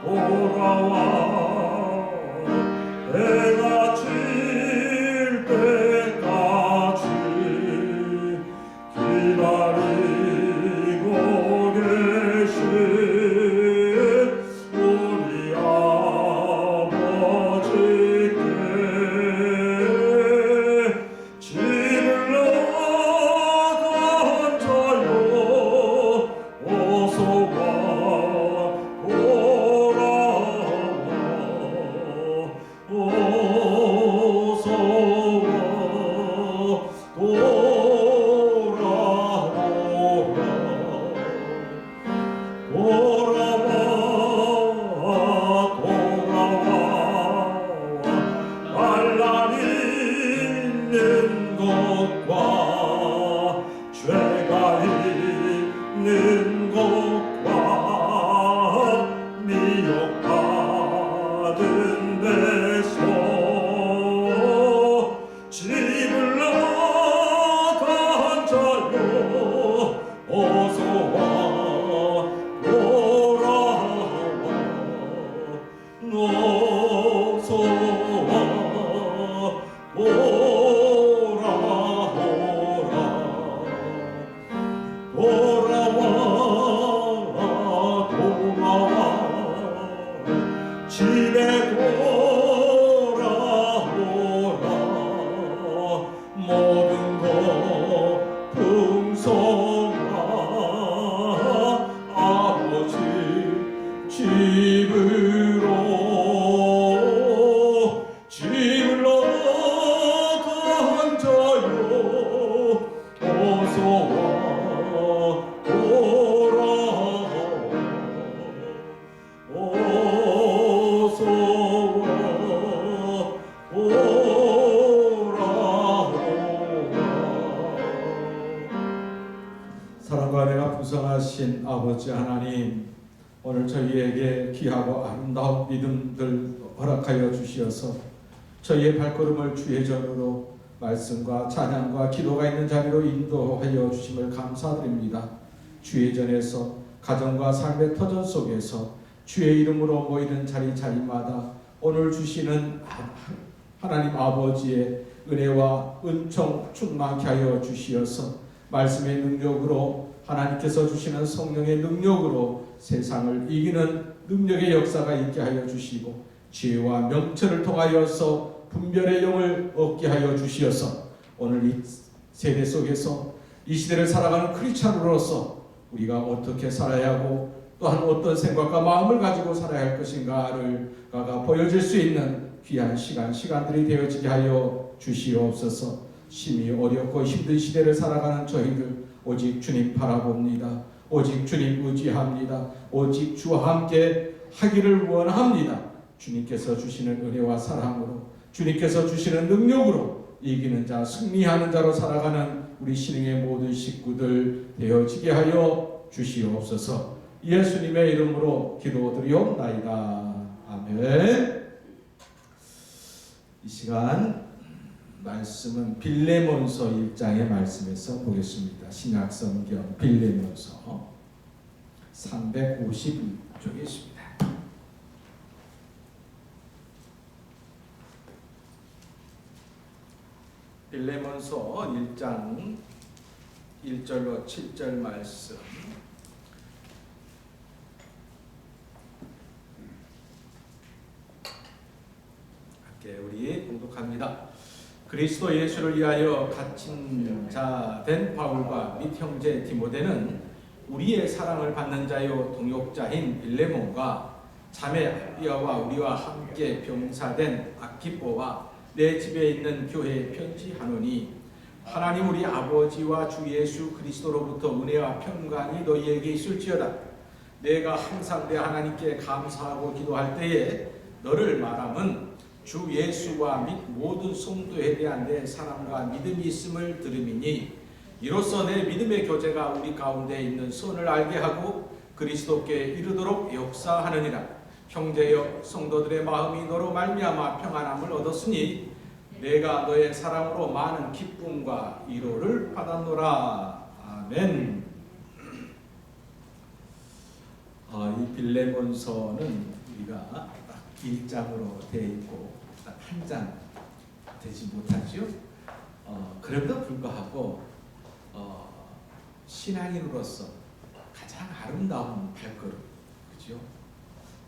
돌아와 해가 질 때까지 기다리고 계신 우리 아버지께 집을 나간자여 어서와 죄가 있는 것과 미혹받은 데서 집을 나간 자여 어서와 돌아와 어서와 돌아와 집에 돌아오라 모든 것 풍성한 아버지 집으로 나간 자여 어서와 사랑과 은혜가 풍성하신 아버지 하나님, 오늘 저희에게 귀하고 아름다운 믿음들 허락하여 주시어서 저희의 발걸음을 주의 전으로 말씀과 찬양과 기도가 있는 자리로 인도하여 주심을 감사드립니다. 주의 전에서 가정과 삶의 터전 속에서 주의 이름으로 모이는 자리마다 오늘 주시는 하나님 아버지의 은혜와 은총 충만케 하여 주시어서 말씀의 능력으로 하나님께서 주시는 성령의 능력으로 세상을 이기는 능력의 역사가 있게 하여 주시고 지혜와 명철을 통하여서 분별의 영을 얻게 하여 주시어서 오늘 이 세대 속에서 이 시대를 살아가는 크리스찬으로서 우리가 어떻게 살아야 하고 또한 어떤 생각과 마음을 가지고 살아야 할 것인가를 보여줄 수 있는 귀한 시간들이 되어지게 하여 주시옵소서. 심히 어렵고 힘든 시대를 살아가는 저희들 오직 주님 바라봅니다. 오직 주님 의지합니다. 오직 주와 함께 하기를 원합니다. 주님께서 주시는 은혜와 사랑으로 주님께서 주시는 능력으로 이기는 자, 승리하는 자로 살아가는 우리 신흥의 모든 식구들 되어지게 하여 주시옵소서. 예수님의 이름으로 기도드리옵나이다. 아멘. 이 시간 말씀은 빌레몬서 1장의 말씀에서 보겠습니다. 신약성경 빌레몬서 352쪽에 있습니다. 빌레몬서 1장 1절로 7절 말씀 함께 우리 봉독합니다. 그리스도 예수를 위하여 갇힌 자 된 바울과 및 형제 디모데는 우리의 사랑을 받는 자요 동역자인 빌레몬과 자매 아비아와 우리와 함께 병사된 아키포와 내 집에 있는 교회에 편지하노니 하나님 우리 아버지와 주 예수 그리스도로부터 은혜와 평강이 너희에게 있을지어다. 내가 항상 내 하나님께 감사하고 기도할 때에 너를 말함은 주 예수와 및 모든 성도에 대한 내 사랑과 믿음이 있음을 들음이니 이로써 내 믿음의 교제가 우리 가운데 있는 선을 알게 하고 그리스도께 이르도록 역사하느니라. 형제여 성도들의 마음이 너로 말미암아 평안함을 얻었으니 내가 너의 사랑으로 많은 기쁨과 위로를 받았노라. 아멘. 이 빌레몬서는 1장으로 되어 있고 한 장 되지 못하죠. 그럼에도 불구하고 신앙인으로서 가장 아름다운 발걸음, 그죠?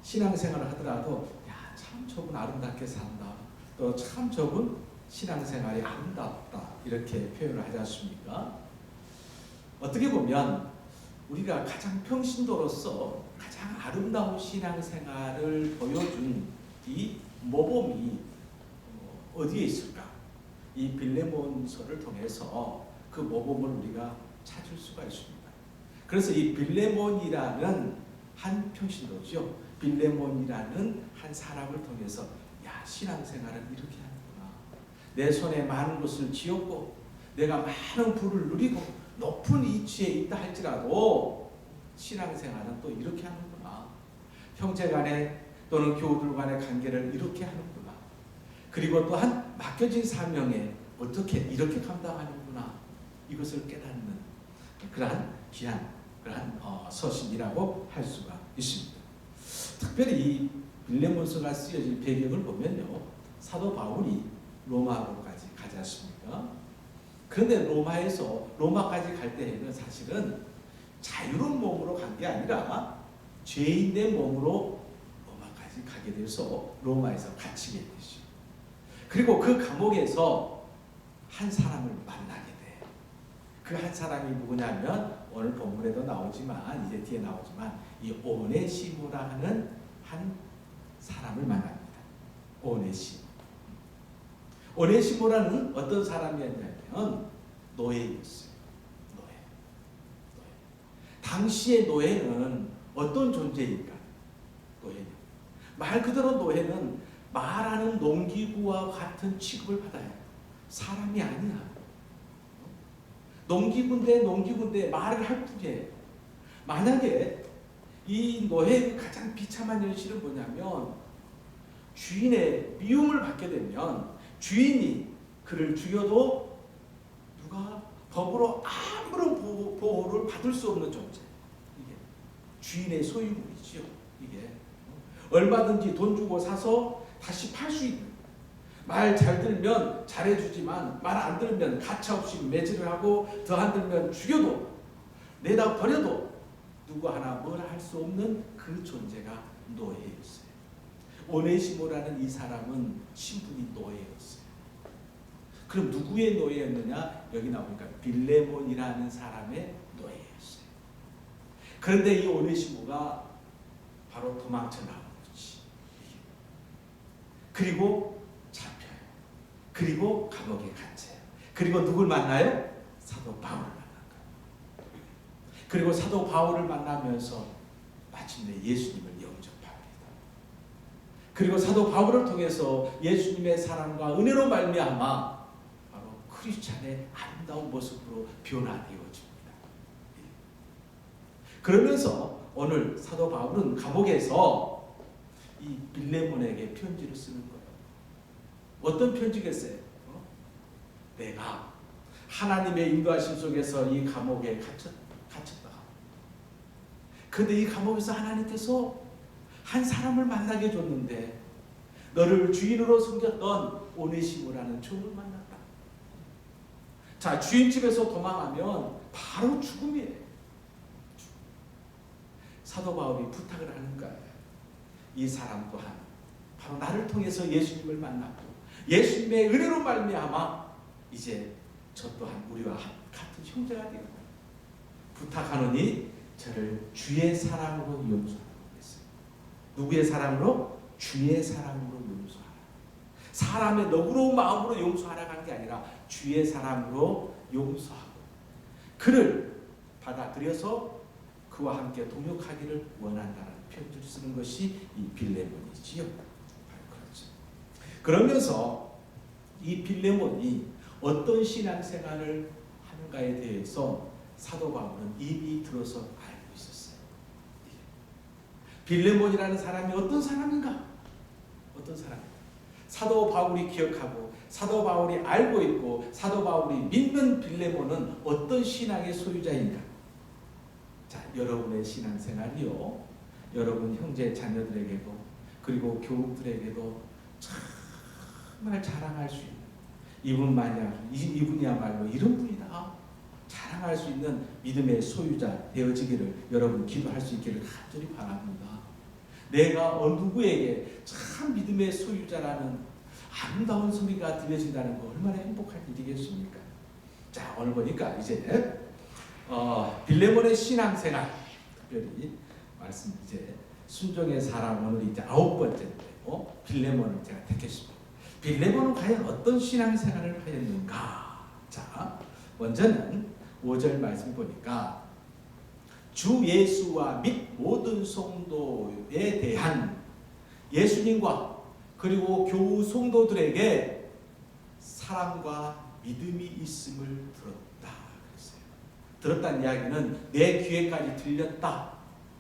신앙생활을 하더라도 참 저분 아름답게 산다, 또 참 저분 신앙생활이 아름답다, 이렇게 표현을 하지 않습니까? 어떻게 보면 우리가 가장 평신도로서 가장 아름다운 신앙생활을 보여준 이 모범이 어디에 있을까? 이 빌레몬서를 통해서 그 모범을 우리가 찾을 수가 있습니다. 그래서 이 빌레몬이라는 한 평신도죠. 빌레몬이라는 한 사람을 통해서 신앙생활은 이렇게 하는구나. 내 손에 많은 것을 쥐었고 내가 많은 부를 누리고 높은 위치에 있다 할지라도 신앙생활은 또 이렇게 하는구나. 형제간에 또는 교우들 간의 관계를 이렇게 하는구나. 그리고 또한 맡겨진 사명에 어떻게 이렇게 감당하는구나. 이것을 깨닫는 그러한 귀한 그러한 서신이라고 할 수가 있습니다. 특별히 이 빌레몬서가 쓰여질 배경을 보면요, 사도 바울이 로마로까지 가지 않습니까? 그런데 로마까지 갈 때에는 사실은 자유로운 몸으로 간 게 아니라 죄인된 몸으로 로마까지 가게 돼서 로마에서 갇히게 되죠. 그리고 그 감옥에서 한 사람을 만나게 돼. 그 한 사람이 누구냐면 오늘 본문에도 나오지만 이제 뒤에 나오지만 이 오네시모라는 한 사람을 만납니다. 오네시모라는 어떤 사람이었냐면 노예였어요. 노예. 당시의 노예는 어떤 존재일까? 노예는 말 그대로 노예는 말하는 농기구와 같은 취급을 받아요. 사람이 아니야. 농기구인데 말을 할 뿐이에요. 만약에 이 노예의 가장 비참한 현실은 뭐냐면 주인의 미움을 받게 되면 주인이 그를 죽여도 누가 법으로 아무런 보호를 받을 수 없는 존재. 이게 주인의 소유물이죠. 이게 얼마든지 돈 주고 사서 다시 팔 수 있는, 말 잘 들면 잘해주지만 말 안 들으면 가차없이 매질을 하고 더 안 들면 죽여도 내다 버려도 누구 하나 뭐라 할 수 없는 그 존재가 노예였어요. 오네시모라는 이 사람은 신분이 노예였어요. 그럼 누구의 노예였느냐? 여기 나오니까 빌레몬이라는 사람의 노예였어요. 그런데 이 오네시모가 바로 도망쳐 나온 거지. 그리고 잡혀요. 그리고 감옥에 갇혀요. 그리고 누굴 만나요? 사도 바울을 만난 거예요. 그리고 사도 바울을 만나면서 마침내 예수님을 영접합니다. 그리고 사도 바울을 통해서 예수님의 사랑과 은혜로 말미암아 바로 크리스찬의 아름다운 모습으로 변화되어집니다. 그러면서 오늘 사도 바울은 감옥에서 이 빌레몬에게 편지를 쓰는 거예요. 어떤 편지겠어요? 내가 하나님의 인도하심 속에서 이 감옥에 갇혔다. 그런데 이 감옥에서 하나님께서 한 사람을 만나게 해줬는데 너를 주인으로 섬겼던 오네시모라는 종을 만났다. 자, 주인집에서 도망하면 바로 죽음이에요. 사도 바울이 부탁을 하는 거예요. 이 사람 또한 바로 나를 통해서 예수님을 만났고 예수님의 은혜로 말미암아 이제 저 또한 우리와 같은 형제가 되었다. 부탁하노니 저를 주의 사랑으로 용서하라 했어요. 누구의 사랑으로? 주의 사랑으로 용서하라. 사람의 너그러운 마음으로 용서하라고 한 게 아니라 주의 사랑으로 용서하고 그를 받아들여서 그와 함께 동역하기를 원한다는 편지를 쓰는 것이 이 빌레몬이지요. 그렇죠. 그러면서 이 빌레몬이 어떤 신앙생활을 하는가에 대해서 사도 바울은 이미 들어서 알고 있었어요. 빌레몬이라는 사람이 어떤 사람인가? 어떤 사람인가? 사도 바울이 기억하고 사도 바울이 알고 있고 사도 바울이 믿는 빌레몬은 어떤 신앙의 소유자인가? 자, 여러분의 신앙생활이요, 여러분 형제 자녀들에게도 그리고 교우들에게도 정말 자랑할 수 있는 이분이야말로 이런 분이다 자랑할 수 있는 믿음의 소유자 되어지기를 여러분 기도할 수 있기를 간절히 바랍니다. 내가 누구에게 참 믿음의 소유자라는 아름다운 소리가 들려진다는 거 얼마나 행복한 일이겠습니까? 자, 오늘 보니까 이제 빌레몬의 신앙생활 특별히 말씀 이제 순종의 사람 오늘 이제 9번째인데요. 빌레몬을 제가 택했습니다. 빌레몬은 과연 어떤 신앙생활을 하였는가? 자, 먼저는 5절 말씀 보니까 주 예수와 및 모든 성도에 대한 예수님과 그리고 교우 성도들에게 사랑과 믿음이 있음을 들었다 그랬어요. 들었다는 이야기는 내 귀에까지 들렸다.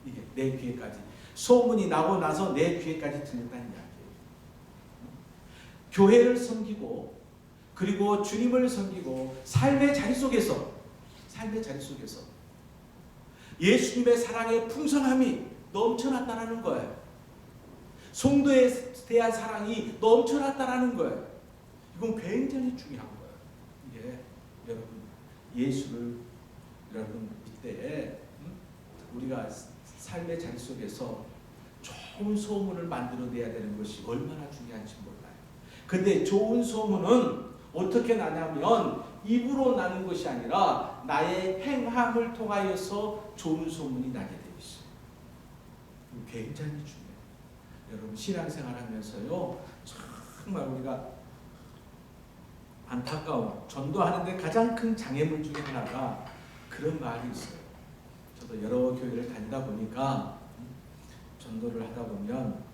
이게 내 귀에까지 소문이 나고 나서 내 귀에까지 들렸다는 이야기예요. 교회를 섬기고 그리고 주님을 섬기고 삶의 자리 속에서 예수님의 사랑의 풍성함이 넘쳐났다라는 거예요. 성도에 대한 사랑이 넘쳐났다라는 거예요. 이건 굉장히 중요한 거예요. 이게 여러분 예수를 여러분 이때 우리가 삶의 자리 속에서 좋은 소문을 만들어내야 되는 것이 얼마나 중요한지 몰라요. 근데 좋은 소문은 어떻게 나냐면 입으로 나는 것이 아니라 나의 행함을 통하여서 좋은 소문이 나게 되어 있어요. 굉장히 중요해요. 여러분 신앙생활 하면서요 정말 우리가 안타까운 전도하는데 가장 큰 장애물 중에 하나가 그런 말이 있어요. 저도 여러 교회를 다니다 보니까 전도를 하다 보면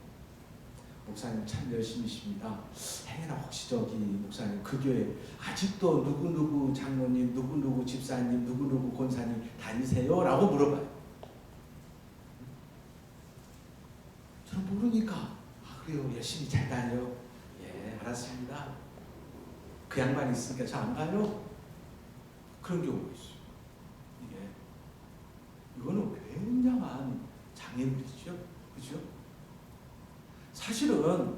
목사님 참 열심히십니다. 행여나 혹시 저기 목사님 그 교회 아직도 누구누구 장로님 누구누구 집사님 누구누구 권사님 다니세요? 라고 물어봐요. 저는 모르니까 그래요 열심히 잘 다녀요. 예 알았습니다. 그 양반이 있으니까 저 안 가요? 그런 경우가 있어요. 이거는 굉장한 장애물이죠. 그죠? 사실은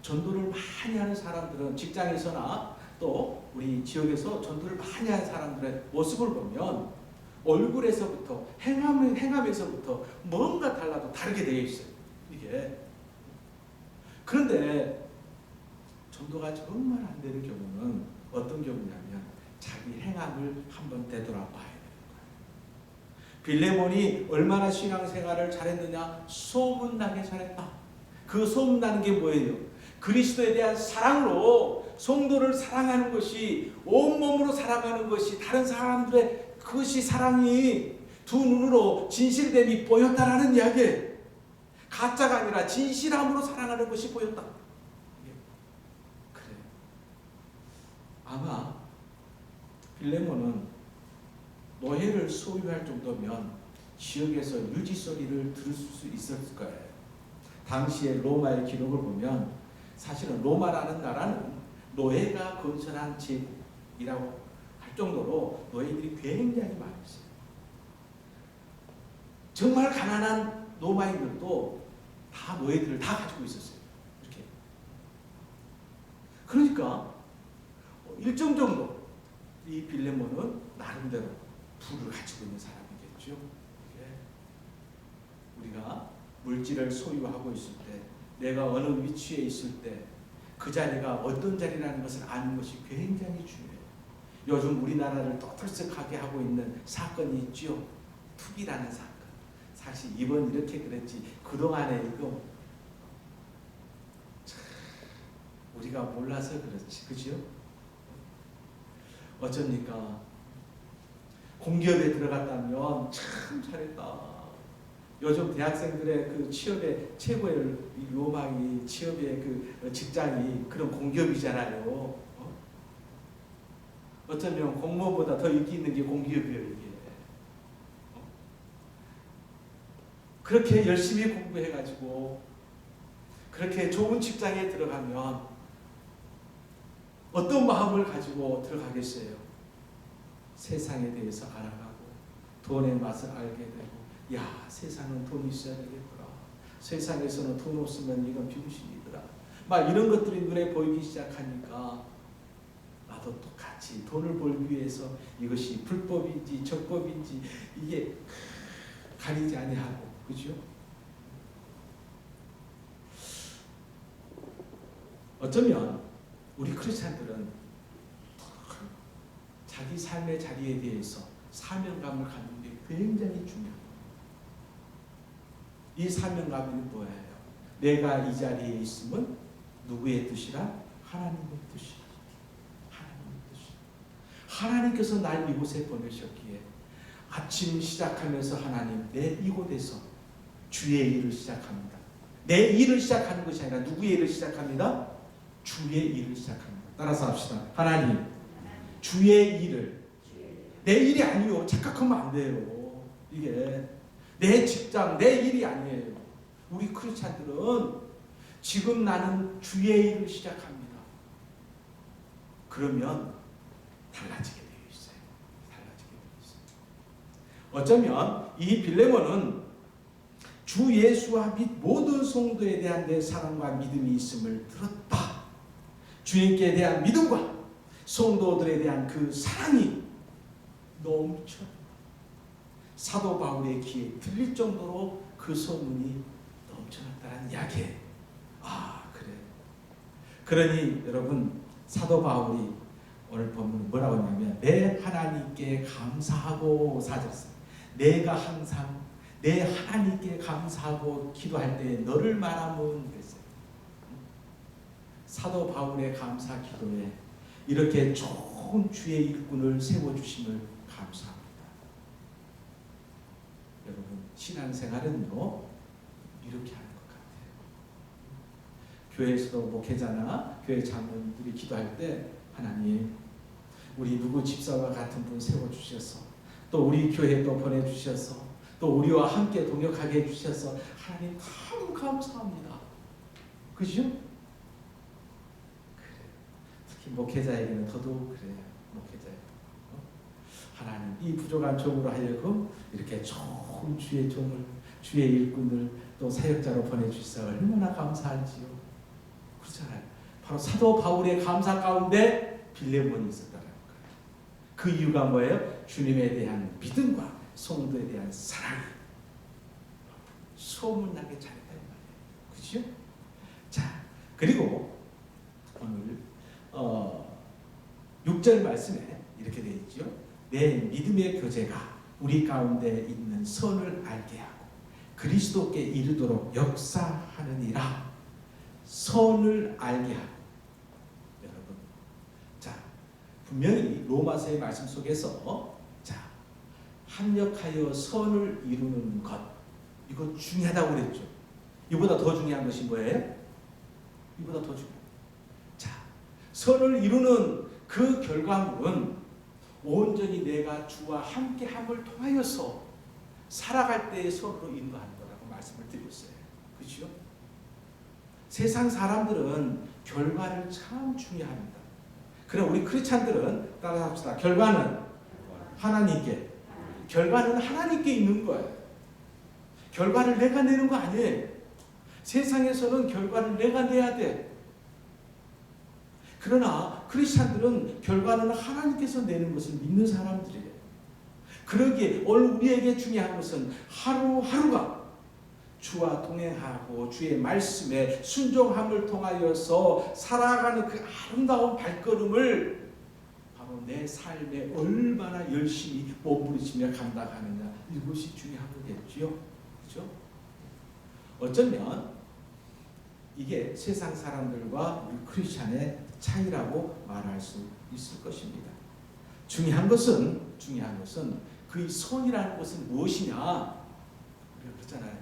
전도를 많이 하는 사람들은 직장에서나 또 우리 지역에서 전도를 많이 하는 사람들의 모습을 보면 얼굴에서부터 행함에서부터 뭔가 달라도 다르게 되어 있어요. 이게 그런데 전도가 정말 안 되는 경우는 어떤 경우냐면 자기 행함을 한번 되돌아봐야 돼요. 빌레몬이 얼마나 신앙생활을 잘했느냐? 소문나게 잘했다. 그 소문나는 게 뭐예요? 그리스도에 대한 사랑으로 성도를 사랑하는 것이 온몸으로 사랑하는 것이 다른 사람들의 그것이 사랑이 두 눈으로 진실됨이 보였다라는 이야기예요. 가짜가 아니라 진실함으로 사랑하는 것이 보였다. 그래요. 아마 빌레몬은 노예를 소유할 정도면 지역에서 유지 소리를 들을 수 있었을 거예요. 당시의 로마의 기록을 보면 사실은 로마라는 나라는 노예가 건설한 제국이라고 할 정도로 노예들이 굉장히 많이 있어요. 정말 가난한 로마인들도 다 노예들을 다 가지고 있었어요. 이렇게. 그러니까 일정 정도 이 빌레몬은 나름대로 부를 가지고 있는 사람이겠죠. 우리가 물질을 소유하고 있을 때, 내가 어느 위치에 있을 때 그 자리가 어떤 자리라는 것을 아는 것이 굉장히 중요해요. 요즘 우리나라를 떠들썩하게 하고 있는 사건이 있죠. 투기라는 사건. 사실 이번 이렇게 그랬지 그동안에 이거 우리가 몰라서 그렇지, 그죠? 어쩝니까? 공기업에 들어갔다면 참 잘했다. 요즘 대학생들의 그 취업의 최고의 로망이 취업의 그 직장이 그런 공기업이잖아요. 어쩌면 공무원보다 더 인기 있는 게 공기업이에요, 이게. 그렇게 열심히 공부해가지고 그렇게 좋은 직장에 들어가면 어떤 마음을 가지고 들어가겠어요? 세상에 대해서 알아가고 돈의 맛을 알게 되고 야 세상은 돈이 있어야 되겠구나. 세상에서는 돈 없으면 이건 비무신이더라. 막 이런 것들이 눈에 보이기 시작하니까 나도 똑같이 돈을 벌기 위해서 이것이 불법인지 적법인지 이게 가리지 아니하고, 그죠? 어쩌면 우리 크리스찬들은 자기 삶의 자리에 대해서 사명감을 갖는 게 굉장히 중요합니다. 이 사명감은 뭐예요? 내가 이 자리에 있으면 누구의 뜻이라? 하나님의 뜻이라. 하나님의 뜻이라. 하나님께서 날 이곳에 보내셨기에 아침 시작하면서 하나님, 내 이곳에서 주의 일을 시작합니다. 내 일을 시작하는 것이 아니라 누구의 일을 시작합니다? 주의 일을 시작합니다. 따라서 합시다. 하나님, 주의 일을. 내 일이 아니요. 착각하면 안 돼요. 이게 내 직장, 내 일이 아니에요. 우리 크리스찬들은 지금 나는 주의 일을 시작합니다. 그러면 달라지게 되어 있어요. 달라지게 되어 있어요. 어쩌면 이 빌레몬은 주 예수와 및 모든 성도에 대한 내 사랑과 믿음이 있음을 들었다. 주님께 대한 믿음과 성도들에 대한 그 사랑이 넘쳐 사도 바울의 귀에 들릴 정도로 그 소문이 넘쳐났다는 이야기예요. 아, 그래. 그러니 여러분, 사도 바울이 오늘 보면 뭐라고 하냐면 내 하나님께 감사하고, 사절했어요. 내가 항상 내 하나님께 감사하고 기도할 때 너를 말하면 그랬어요. 사도 바울의 감사 기도에 이렇게 좋은 주의 일꾼을 세워주심을 감사합니다. 여러분, 신앙생활은요 이렇게 하는 것 같아요. 교회에서도 목회자나 교회 장로님들이 기도할 때 하나님, 우리 누구 집사와 같은 분 세워주셔서 또 우리 교회에 또 보내주셔서 또 우리와 함께 동역하게 해주셔서 하나님 참 감사합니다. 그죠? 그래. 특히 목회자에게는 더더욱 그래요. 목회자에게. 하나님, 이 부족한 종으로 하여금 이렇게 좋은 주의 종을, 주의 일꾼을 또 사역자로 보내주셔서 얼마나 감사한지요. 그렇잖아요. 바로 사도 바울의 감사 가운데 빌레몬이 있었다는 거예요. 그 이유가 뭐예요? 주님에 대한 믿음과 성도에 대한 사랑이 소문나게 잘했다 이 말이에요. 그렇죠? 자, 그리고 오늘 6절 말씀에 이렇게 되어 있죠. 내 믿음의 교제가 우리 가운데 있는 선을 알게 하고 그리스도께 이르도록 역사하느니라. 선을 알게 하고. 여러분, 자, 분명히 로마서의 말씀 속에서 합력하여 선을 이루는 것, 이거 중요하다고 그랬죠. 이보다 더 중요한 것이 뭐예요? 이보다 더 중요해요. 자, 선을 이루는 그 결과물은 온전히 내가 주와 함께함을 통하여서 살아갈 때의 선으로 인도하는 거라고 말씀을 드렸어요. 그렇죠? 세상 사람들은 결과를 참 중요합니다. 그럼 우리 크리스찬들은 따라합시다. 결과는 하나님께. 결과는 하나님께 있는 거예요. 결과를 내가 내는 거 아니에요. 세상에서는 결과를 내가 내야 돼. 그러나 크리스찬들은 결과는 하나님께서 내는 것을 믿는 사람들이에요. 그러기에 오늘 우리에게 중요한 것은 하루하루가 주와 동행하고 주의 말씀에 순종함을 통하여서 살아가는 그 아름다운 발걸음을 내 삶에 얼마나 열심히 몸부림치며 감당하느냐, 이것이 중요한 거겠죠. 그렇죠? 어쩌면 이게 세상 사람들과 우리 크리스찬의 차이라고 말할 수 있을 것입니다. 중요한 것은 그 선이라는 것은 무엇이냐? 우리가 그렇잖아요.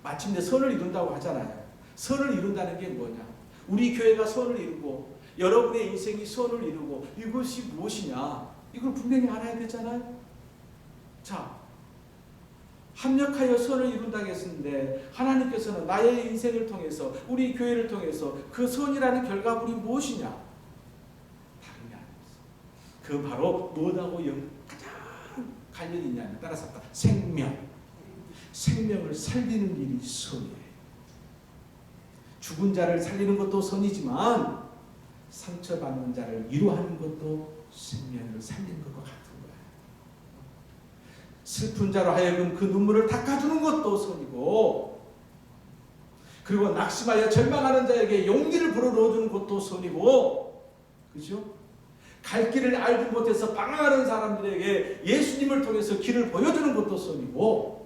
마침내 선을 이룬다고 하잖아요. 선을 이룬다는 게 뭐냐? 우리 교회가 선을 이루고 여러분의 인생이 선을 이루고 이것이 무엇이냐? 이걸 분명히 알아야 되잖아요. 자, 합력하여 선을 이룬다고 했는데 하나님께서는 나의 인생을 통해서 우리 교회를 통해서 그 선이라는 결과물이 무엇이냐? 다름이 아니었어. 그 바로 무엇하고 가장 관련이 있냐면 따라서 생명. 생명을 살리는 일이 선이에요. 죽은 자를 살리는 것도 선이지만 상처받는 자를 위로하는 것도 생명을 살리는 것과 같은 거예요. 슬픈 자로 하여금 그 눈물을 닦아주는 것도 선이고, 그리고 낙심하여 절망하는 자에게 용기를 불어넣어주는 것도 선이고, 그죠? 갈 길을 알지 못해서 방황하는 사람들에게 예수님을 통해서 길을 보여주는 것도 선이고,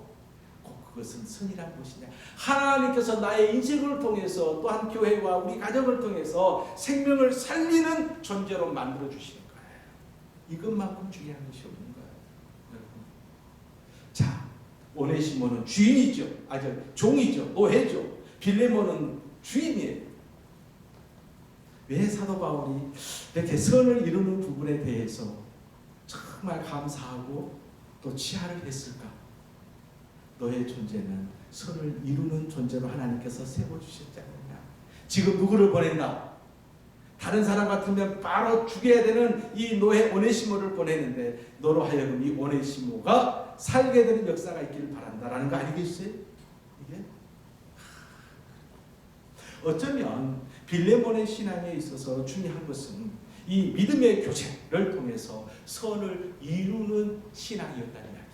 그것은 선이란 무엇이냐? 하나님께서 나의 인생을 통해서 또한 교회와 우리 가정을 통해서 생명을 살리는 존재로 만들어 주시는 거예요. 이것만큼 중요한 것이 없는 거예요, 여러분. 자, 오네시모는 주인이죠. 종이죠. 노예죠. 빌레몬은 주인이에요. 왜 사도 바울이 이렇게 선을 이루는 부분에 대해서 정말 감사하고 또 치하를 했을까? 너의 존재는 선을 이루는 존재로 하나님께서 세워주셨지 않느냐. 지금 누구를 보낸다? 다른 사람 같으면 바로 죽여야 되는 이 노예 오네시모를 보내는데, 너로 하여금 이 오네시모가 살게 되는 역사가 있기를 바란다라는 거 아니겠어요? 이게 어쩌면 빌레몬의 신앙에 있어서 중요한 것은 이 믿음의 교제를 통해서 선을 이루는 신앙이었다는 이야기예요.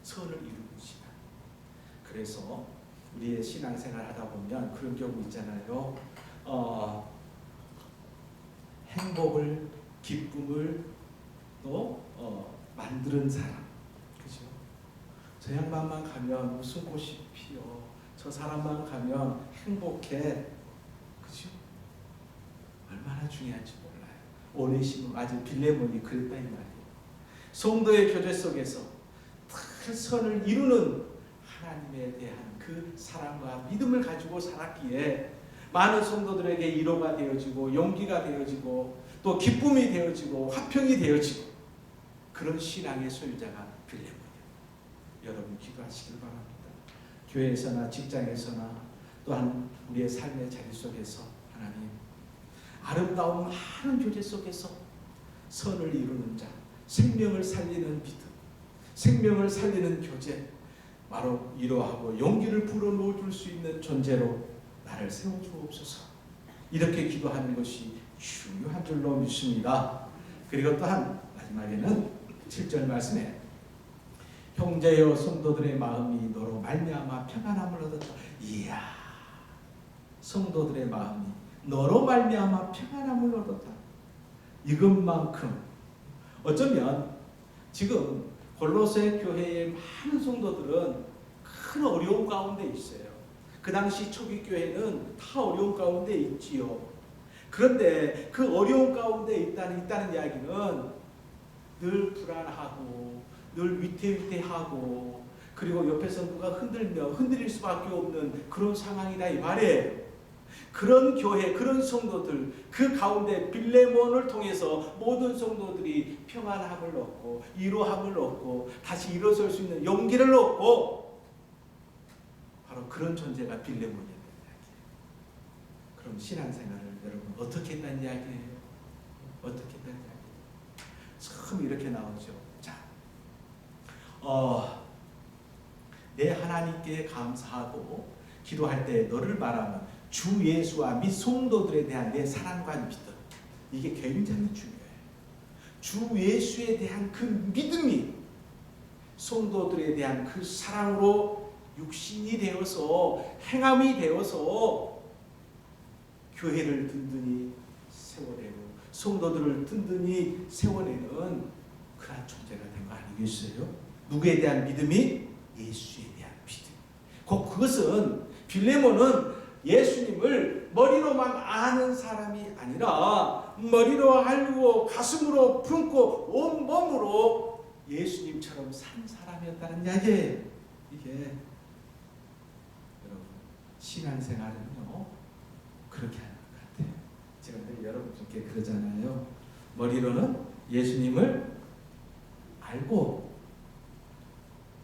선을 이루는 신앙. 그래서 우리의 신앙생활 하다 보면 그런 경우 있잖아요. 행복을, 기쁨을 또 만드는 사람, 그죠? 저 양반만 가면 무슨 꽃이 피어, 저 사람만 가면 행복해, 그죠? 얼마나 중요한지 몰라요. 오네시모, 아주 빌레몬이 그랬다 이 말이에요. 성도의 교제 속에서 큰 선을 이루는 하나님에 대한 그 사랑과 믿음을 가지고 살았기에 많은 성도들에게 위로가 되어지고 용기가 되어지고 또 기쁨이 되어지고 화평이 되어지고, 그런 신앙의 소유자가 빌레몬이에요. 여러분 기도하시길 바랍니다. 교회에서나 직장에서나 또한 우리의 삶의 자리 속에서 하나님 아름다운 많은 교제 속에서 선을 이루는 자, 생명을 살리는 믿음, 생명을 살리는 교제, 바로 위로하고 용기를 불어넣어 줄 수 있는 존재로 나를 세워주옵소서. 이렇게 기도하는 것이 중요한 줄로 믿습니다. 그리고 또한 마지막에는 7절 말씀에 형제여 성도들의 마음이 너로 말미암아 평안함을 얻었다. 이야, 성도들의 마음이 너로 말미암아 평안함을 얻었다. 이것만큼 어쩌면 지금 골로새 교회의 많은 성도들은 큰 어려움 가운데 있어요. 그 당시 초기 교회는 다 어려움 가운데 있지요. 그런데 그 어려움 가운데 있다는 이야기는 늘 불안하고 늘 위태위태하고 그리고 옆에서 누가 흔들릴 수밖에 없는 그런 상황이다 이 말이에요. 그런 교회, 그런 성도들, 그 가운데 빌레몬을 통해서 모든 성도들이 평안함을 얻고 위로함을 얻고 다시 일어설 수 있는 용기를 얻고, 바로 그런 존재가 빌레몬이었다는 이야기예요. 그럼 신앙생활을 여러분 어떻게 했다는 이야기예요? 어떻게 했다는 이야기예요? 처음 이렇게 나오죠. 자, 내 하나님께 감사하고 기도할 때 너를 바라는 주 예수와 및 성도들에 대한 내 사랑과 믿음, 이게 굉장히 중요해요. 주 예수에 대한 그 믿음이 성도들에 대한 그 사랑으로 육신이 되어서 행함이 되어서 교회를 든든히 세워내고 성도들을 든든히 세워내는 그런 존재가 된 거 아니겠어요? 누구에 대한 믿음이? 예수에 대한 믿음. 그것은 빌레몬은 예수님을 머리로만 아는 사람이 아니라 머리로 알고 가슴으로 품고 온 몸으로 예수님처럼 산 사람이었다는 이야기예요. 이게 여러분 신앙생활은요 그렇게 하는 것 같아요. 제가 늘 여러분께 그러잖아요. 머리로는 예수님을 알고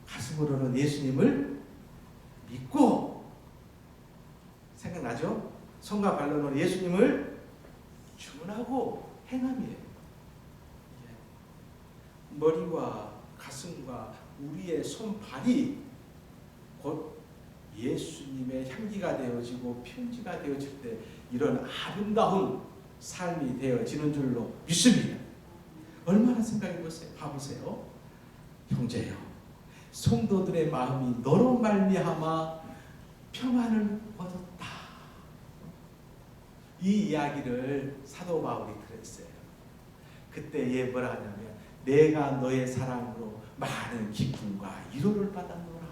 가슴으로는 예수님을 믿고, 생각나죠? 손과 발로는 예수님을 주문하고 행함이에요. 머리와 가슴과 우리의 손발이 곧 예수님의 향기가 되어지고 편지가 되어질 때 이런 아름다운 삶이 되어지는 줄로 믿습니다. 얼마나 생각해 보세요. 봐보세요. 형제여, 성도들의 마음이 너로 말미암아 평안을 얻었다. 이 이야기를 사도 바울이 그랬어요. 그때에 뭐라 하냐면 내가 너의 사랑으로 많은 기쁨과 위로를 받았노라.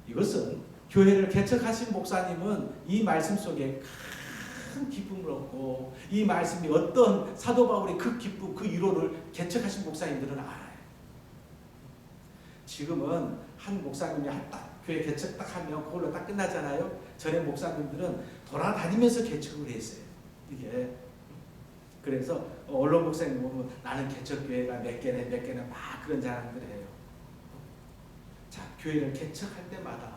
이것은 교회를 개척하신 목사님은 이 말씀 속에 큰 기쁨을 얻고 이 말씀이 어떤 사도 바울의 그 기쁨, 그 위로를 개척하신 목사님들은 알아요. 지금은 한 목사님이 딱 교회 개척 딱 하면 그걸로 딱 끝나잖아요. 전에 목사님들은 돌아다니면서 개척을 했어요. 이게 그래서 언론 목사님 보면 나는 개척교회가 몇 개네 막 그런 자랑들 해요. 자, 교회를 개척할 때마다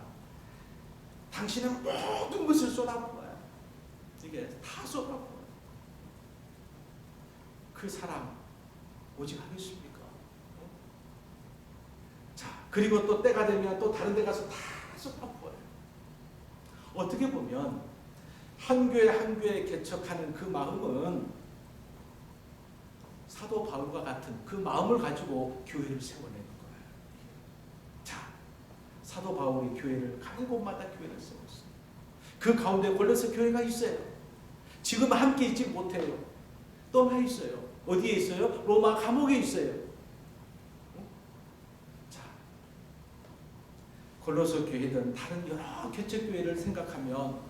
당신은 모든 것을 쏟아부어요. 이게 다 쏟아부어요. 그 사람 오직 하겠습니까? 자, 그리고 또 때가 되면 또 다른 데 가서 다 쏟아부어요. 어떻게 보면 한 교회 한 교회 개척하는 그 마음은 사도 바울과 같은 그 마음을 가지고 교회를 세워내는 거예요. 자, 사도 바울이 교회를 가는 곳마다 교회를 세웠어요. 그 가운데 골로새 교회가 있어요. 지금 함께 있지 못해요. 떠나 있어요. 어디에 있어요? 로마 감옥에 있어요. 자, 골로새 교회든 다른 여러 개척 교회를 생각하면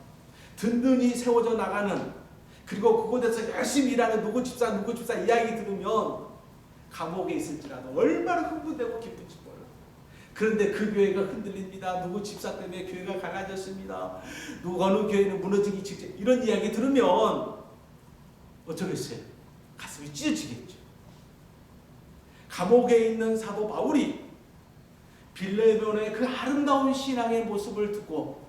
든든히 세워져 나가는, 그리고 그곳에서 열심히 일하는 누구 집사 이야기 들으면 감옥에 있을지라도 얼마나 흥분되고 기쁜지 몰라요. 그런데 그 교회가 흔들립니다. 누구 집사 때문에 교회가 갈라졌습니다. 어느 교회는 무너지기 직전, 이런 이야기 들으면 어쩌겠어요? 가슴이 찢어지겠죠. 감옥에 있는 사도 바울이 빌레몬의 그 아름다운 신앙의 모습을 듣고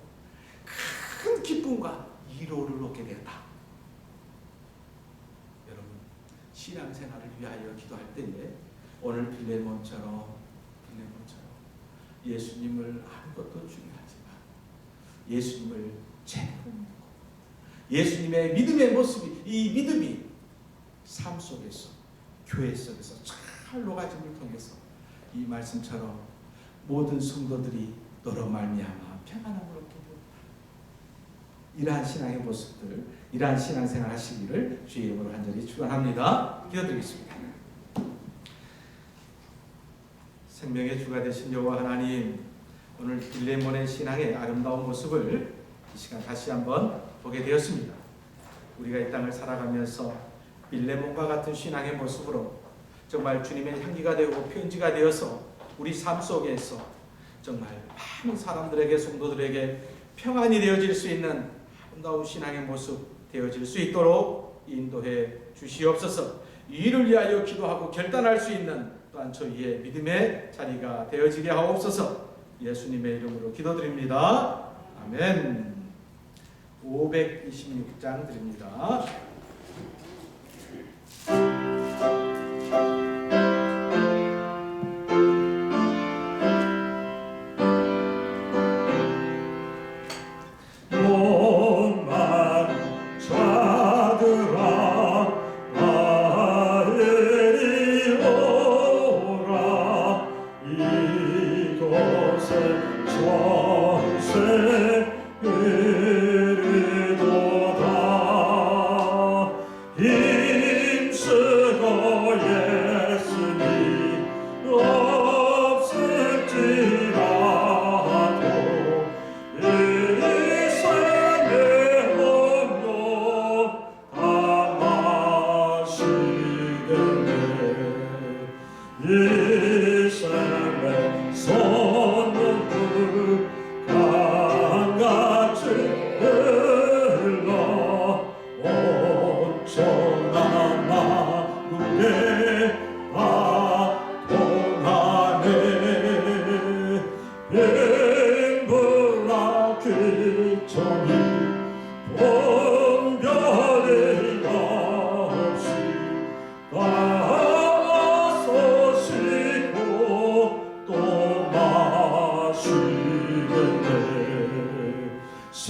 큰 기쁨과 위로를 얻게 되었다. 여러분, 신앙생활을 위하여 기도할 때에 오늘 빌레몬처럼 예수님을 아는 것도 중요하지만 예수님을 제대로 믿고 예수님의 믿음의 모습이, 이 믿음이 삶 속에서, 교회 속에서 잘 녹아짐을 통해서 이 말씀처럼 모든 성도들이 너로 말미암아 평안함을 얻게 되었다. 이러한 신앙의 모습들, 이러한 신앙생활 하시기를 주의 이름으로 간절히 축원합니다. 기도드리겠습니다. 생명의 주가 되신 여호와 하나님, 오늘 빌레몬의 신앙의 아름다운 모습을 이 시간 다시 한번 보게 되었습니다. 우리가 이 땅을 살아가면서 빌레몬과 같은 신앙의 모습으로 정말 주님의 향기가 되고 편지가 되어서 우리 삶 속에서 정말 많은 사람들에게, 성도들에게 평안이 되어질 수 있는 아름다운 신앙의 모습 되어질 수 있도록 인도해 주시옵소서. 이 일을 위하여 기도하고 결단할 수 있는 또한 저희의 믿음의 자리가 되어지게 하옵소서. 예수님의 이름으로 기도드립니다. 아멘. 526장 드립니다. 힘쓰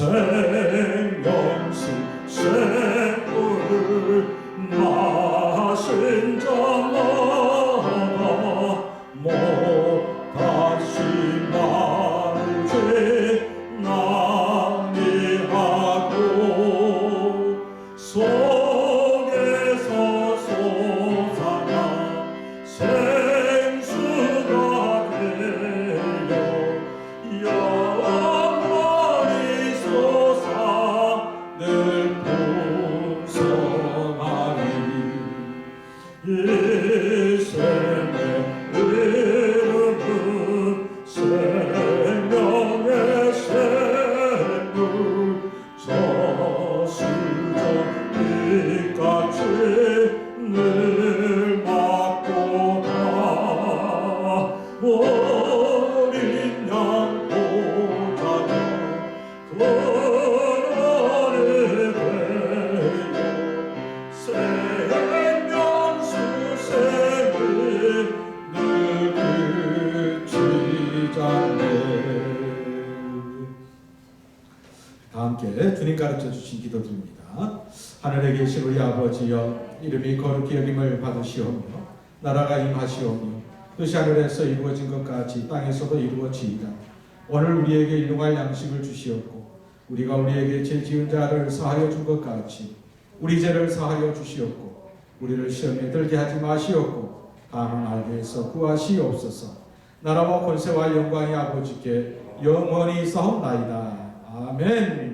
생명수 샘물을 마신 자마다 못다시 말죄 낭비하고 속에서 솟아나 생수가 되어 영원히 솟아 늘 풍성하리. 이 생의 이름은 생명의 샘물 저수정 빛같이 늘 맞고다. 어린 양 보자녀 그날에 되어 생명수 샘을 늘 그치자네. 다 함께 주님 가르쳐 주신 기도드립니다. 하늘에 계신 우리 아버지여, 이름이 거룩히 여김을 받으시오며 나라가 임하시오며 뜻이 하늘에서 이루어진 것 같이 땅에서도 이루어지이다. 오늘 우리에게 일용할 양식을 주시옵고 우리가 우리에게 죄 지은 자를 사하여 준 것 같이 우리 죄를 사하여 주시옵고 우리를 시험에 들게 하지 마시옵고 다만 알게에서 구하시옵소서. 나라와 권세와 영광이 아버지께 영원히 있사옵나이다. 아멘.